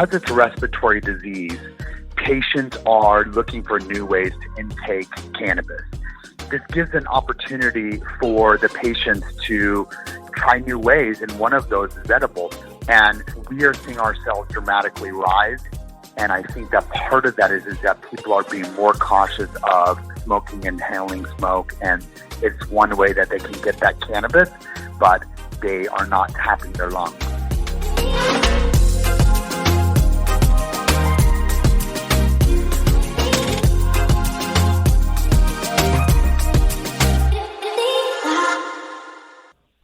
because it's a respiratory disease, patients are looking for new ways to intake cannabis. This gives an opportunity for the patients to try new ways, and one of those is edibles. And we are seeing our sales dramatically rise. And I think that part of that is that people are being more cautious of smoking, inhaling smoke, and it's one way that they can get that cannabis, but they are not tapping their lungs.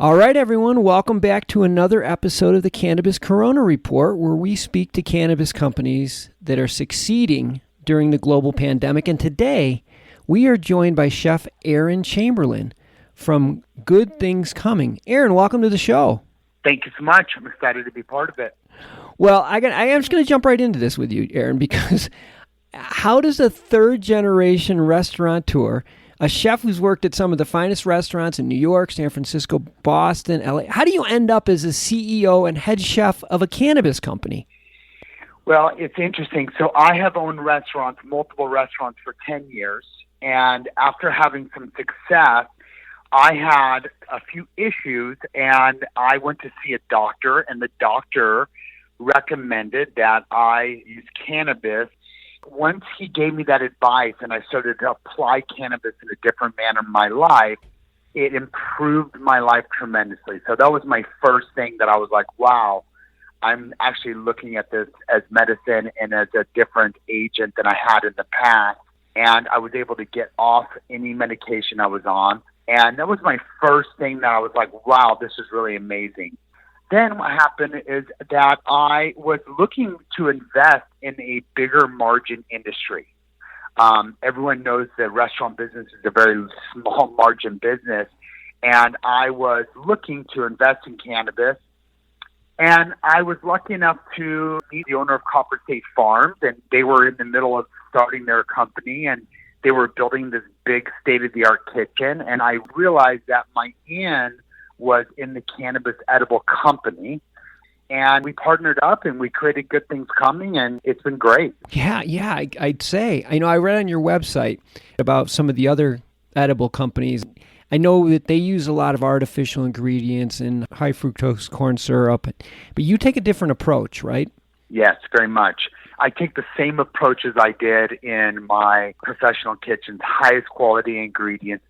All right, everyone, welcome back to another episode of the Cannabis Corona Report, where we speak to cannabis companies that are succeeding during the global pandemic. And today, we are joined by Chef Aaron Chamberlin from Good Things Coming. Aaron, welcome to the show. Thank you so much. I'm excited to be part of it. Well, I am just going to jump right into this with you, Aaron, because how does a third-generation restaurateur, a chef who's worked at some of the finest restaurants in New York, San Francisco, Boston, LA, how do you end up as a CEO and head chef of a cannabis company? Well, it's interesting. So I have owned restaurants, multiple restaurants for 10 years. And after having some success, I had a few issues and I went to see a doctor, and the doctor recommended that I use cannabis. Once he gave me that advice and I started to apply cannabis in a different manner in my life, it improved my life tremendously. So that was my first thing that I was like, wow, I'm actually looking at this as medicine and as a different agent than I had in the past. And I was able to get off any medication I was on. And that was my first thing that I was like, wow, this is really amazing. Then what happened is that I was looking to invest in a bigger margin industry. Everyone knows that restaurant business is a very small margin business, and I was looking to invest in cannabis. And I was lucky enough to meet the owner of Copper State Farms, and they were in the middle of starting their company, and they were building this big state-of-the-art kitchen. And I realized that my in was in the cannabis edible company, and we partnered up and we created Good Things Coming, and it's been great. Yeah, I'd say. I know I read on your website about some of the other edible companies. I know that they use a lot of artificial ingredients and high fructose corn syrup, but you take a different approach, right? Yes, very much. I take the same approach as I did in my professional kitchens, highest quality ingredients.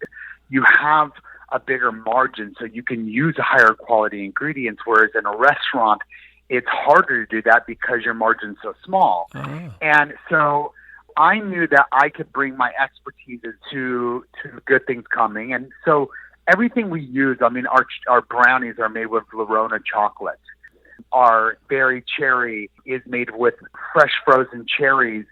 You have a bigger margin, so you can use higher quality ingredients, whereas in a restaurant, it's harder to do that because your margin's so small. Oh. And so I knew that I could bring my expertise to Good Things Coming. And so everything we use, I mean, our brownies are made with Lorona chocolate. Our berry cherry is made with fresh frozen cherries.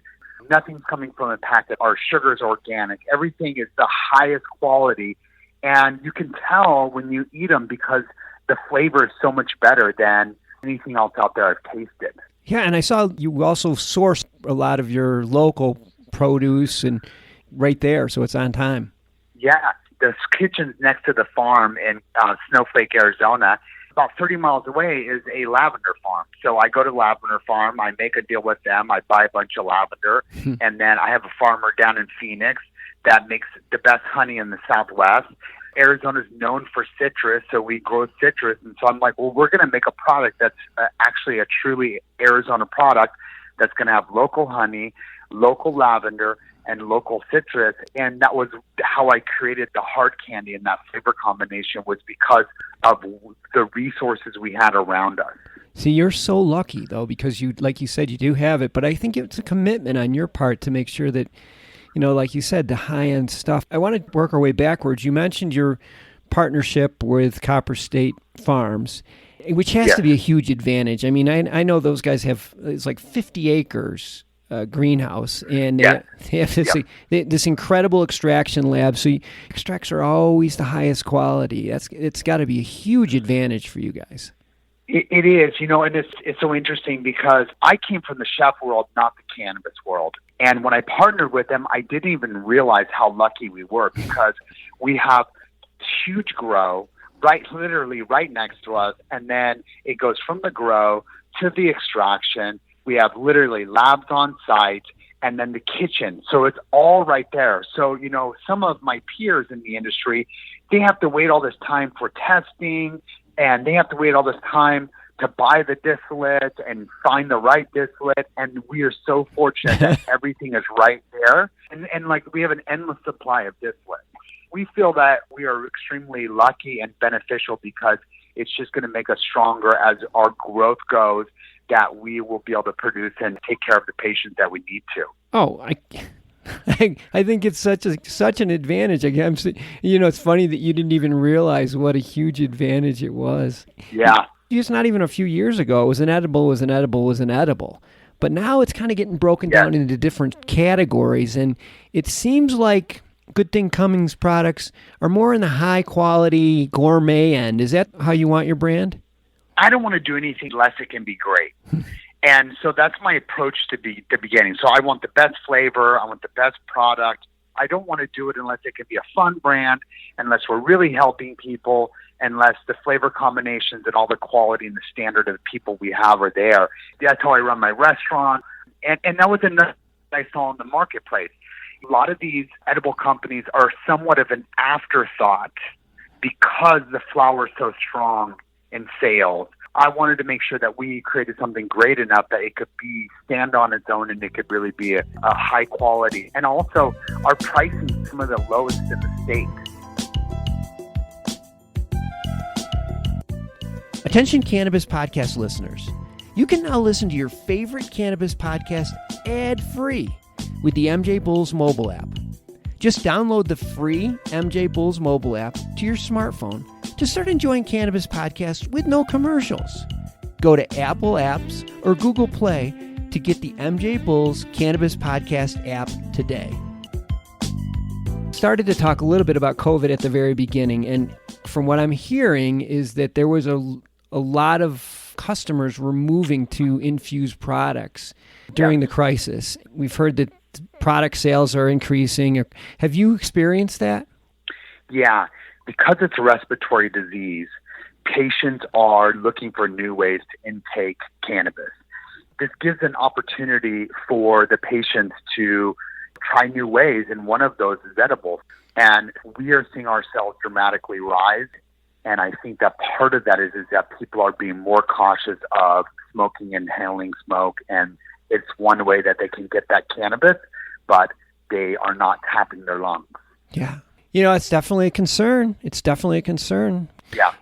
Nothing's coming from a packet. Our sugar is organic. Everything is the highest quality. And you can tell when you eat them because the flavor is so much better than anything else out there I've tasted. Yeah, and I saw you also source a lot of your local produce and right there, so it's on time. Yeah, the kitchen's next to the farm in Snowflake, Arizona. About 30 miles away is a lavender farm. So I go to Lavender Farm, I make a deal with them, I buy a bunch of lavender, and then I have a farmer down in Phoenix that makes the best honey in the Southwest. Arizona's known for citrus, so we grow citrus. And so I'm like, well, we're going to make a product that's actually a truly Arizona product that's going to have local honey, local lavender, and local citrus. And that was how I created the hard candy, and that flavor combination was because of the resources we had around us. See, you're so lucky, though, because you, like you said, you do have it. But I think it's a commitment on your part to make sure that, you know, like you said, the high-end stuff. I want to work our way backwards. You mentioned your partnership with Copper State Farms, which has to be a huge advantage. I mean, I know those guys have, it's like 50 acres greenhouse, and they have this incredible extraction lab. So extracts are always the highest quality. It's got to be a huge advantage for you guys. It is, you know, and it's so interesting because I came from the chef world, not the cannabis world. And when I partnered with them, I didn't even realize how lucky we were because we have huge grow literally right next to us. And then it goes from the grow to the extraction We have literally labs on site and then the kitchen. So it's all right there. So, some of my peers in the industry, they have to wait all this time for testing, and they have to wait all this time to buy the distillate and find the right distillate. And we are so fortunate that everything is right there. And like, we have an endless supply of distillate. We feel that we are extremely lucky and beneficial because it's just going to make us stronger as our growth goes, that we will be able to produce and take care of the patients that we need to. Oh, I think it's such an advantage. It's funny that you didn't even realize what a huge advantage it was. Yeah. Just not even a few years ago, it was an edible. But now it's kind of getting broken down into different categories, and it seems like Good Thing Cummings products are more in the high quality gourmet end. Is that how you want your brand? I don't want to do anything less it can be great. And so that's my approach to the beginning. So I want the best flavor. I want the best product. I don't want to do it unless it can be a fun brand, unless we're really helping people, unless the flavor combinations and all the quality and the standard of the people we have are there. That's how I run my restaurant. And that was another I saw in the marketplace. A lot of these edible companies are somewhat of an afterthought because the flower is so strong in sales. I wanted to make sure that we created something great enough that it could stand on its own, and it could really be a high quality. And also, our pricing is some of the lowest in the state. Attention Cannabis Podcast listeners. You can now listen to your favorite cannabis podcast ad-free with the MJBulls mobile app. Just download the free MJBulls mobile app to your smartphone to start enjoying cannabis podcasts with no commercials. Go to Apple Apps or Google Play to get the MJBulls Cannabis Podcast app today. Started to talk a little bit about COVID at the very beginning, and from what I'm hearing is that there was a lot of customers were moving to infused products during the crisis. We've heard that product sales are increasing. Have you experienced that? Yeah. Because it's a respiratory disease, patients are looking for new ways to intake cannabis. This gives an opportunity for the patients to try new ways, and one of those is edibles. And we are seeing our sales dramatically rise, and I think that part of that is that people are being more cautious of smoking, inhaling smoke, and it's one way that they can get that cannabis, but they are not tapping their lungs. Yeah. It's definitely a concern. Yeah.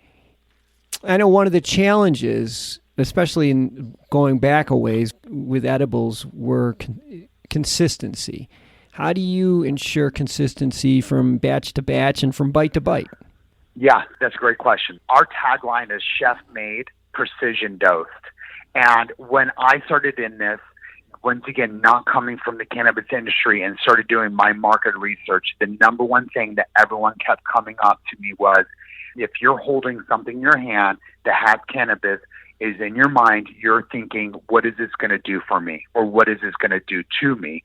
I know one of the challenges, especially in going back a ways with edibles, were consistency. How do you ensure consistency from batch to batch and from bite to bite? Yeah, that's a great question. Our tagline is chef-made, precision-dosed. And when I started in this, once again, not coming from the cannabis industry and started doing my market research, the number one thing that everyone kept coming up to me was, if you're holding something in your hand that has cannabis, is in your mind, you're thinking, what is this going to do for me? Or what is this going to do to me?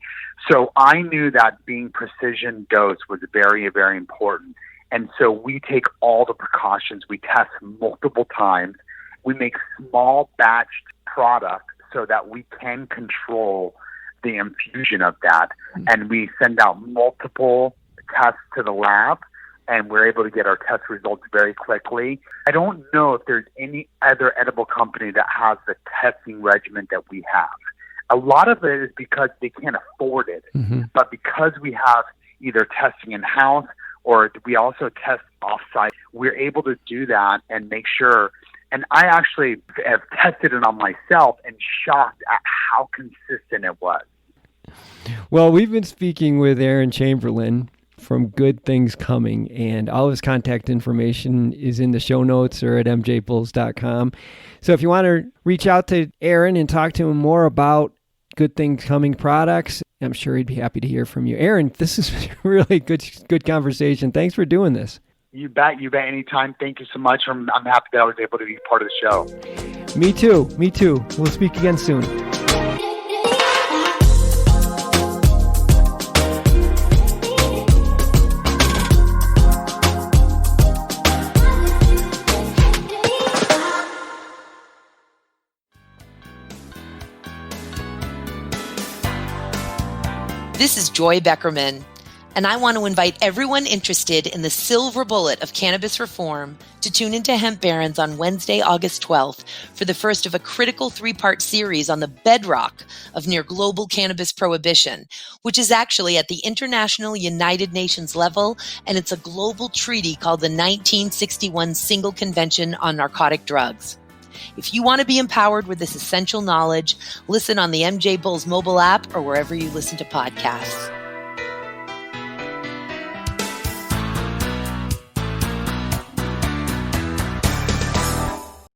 So I knew that being precision dose was very, very important. And so we take all the precautions. We test multiple times. We make small batched product so that we can control the infusion of that. And we send out multiple tests to the lab, and we're able to get our test results very quickly. I don't know if there's any other edible company that has the testing regimen that we have. A lot of it is because they can't afford it. Mm-hmm. But because we have either testing in-house or we also test off-site, we're able to do that and make sure. And I actually have tested it on myself and shocked at how consistent it was. Well, we've been speaking with Aaron Chamberlin from Good Things Coming, and all of his contact information is in the show notes or at mjbulls.com. So if you want to reach out to Aaron and talk to him more about Good Things Coming products, I'm sure he'd be happy to hear from you. Aaron, this is really good conversation. Thanks for doing this. You bet. Anytime. Thank you so much. I'm happy that I was able to be part of the show. Me too. We'll speak again soon. This is Joy Beckerman, and I want to invite everyone interested in the silver bullet of cannabis reform to tune into Hemp Barons on Wednesday, August 12th for the first of a critical 3-part series on the bedrock of near global cannabis prohibition, which is actually at the International United Nations level, and it's a global treaty called the 1961 Single Convention on Narcotic Drugs. If you want to be empowered with this essential knowledge, listen on the MJ Bulls mobile app or wherever you listen to podcasts.